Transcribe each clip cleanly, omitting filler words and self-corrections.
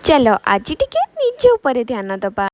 चलो आज टिके निज ऊपर ध्यान दबा।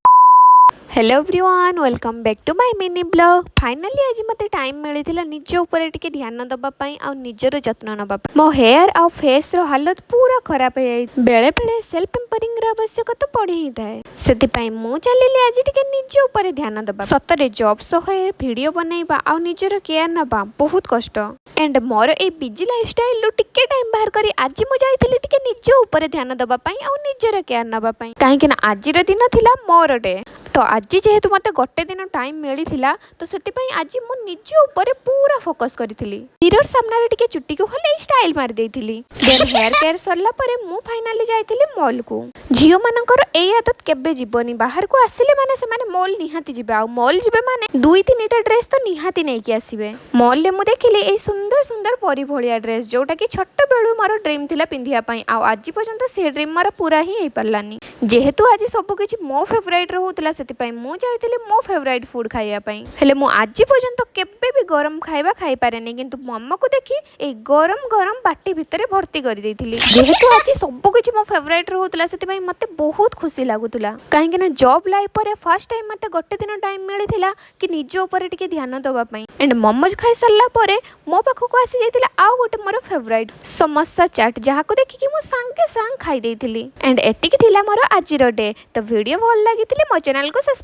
Hello everyone, welcome back to my mini blog. Finally आज मते टाइम मिलथिला निज ऊपर टिके ध्यान दबा पई आ निजर जत्न नबा पई। मो हेयर आ फेस रो हालत पूरा खराब हे जाई। बेले बेले सेल्फ पेम्परिंग रा आवश्यकता पड़ी ही थाए। सेति पई मु चलिले आज टिके निज ऊपर ध्यान दबा। सतरे जॉब सहे वीडियो बनाइबा आ निजर केयर नबा बहुत कष्ट। And more a busy lifestyle लो टिके टाइम बाहर करी आज मु जाइथिली टिके निज ऊपर ध्यान दबा पई आ निजर केयर नबा पई। काहे कि ना आज रे दिन थिला मोर डे। तो आज जेहेतु मते गोटे दिन टाइम मिली थिला तो सेति पई आज मु निज ऊपर पूरा फोकस करिथिली। मिरर सामने रे टिके चुट्टी को हले स्टाइल मार देइथिली। देन हेयर केयर सरला परे मु फाइनली जाइथिली मॉल को। झियो मानकर ए आदत केबे जीवनी बाहर को आसिले माने से माने मॉल निहाती जिबे आ मॉल जिबे माने दुई तीनटा ड्रेस तो निहाती नै कि आसीबे। मॉल ले मु देखिली ए सुंदर सुंदर परी भलिया ड्रेस जोटा कि छोट बेलु मोर ड्रीम थिला पिंधिया पई आ आज पर्यंत से ड्रीम मोर पूरा ही हे परलानी। जेहेतु आज सब किछि मो फेवरेट रहउतला सेति पई मु जाइथिली मो फेवरेट फूड खाइया पई। हेले मु आज पर्यंत केबे भी गरम खाइबा खाइ पारेनी किंतु मम्मा को देखि ए गरम गरम बाटी भितरे भर्ती करि देइथिली। जेहेतु आज सब किछि मो फेवरेट रहउतला सेति पई मते बहुत खुशी लागुतला। काहे कि ना जॉब लाइफ परे फर्स्ट टाइम मते गोटे दिन टाइम मिलिथिला कि निज ऊपर टिके ध्यान दबा पई। एंड मोमोज खाइ सरला परे मो पाखो को आसी जाइतिला आ गोटे मोर फेवरेट समोसा चाट जहा को देखि कि मु संगे संग खाइ देइथिली। एंड एतिकी थिला मोर आजिर डे। तो वीडियो भल लागिथिले मो चैनल को सब्सक्राइब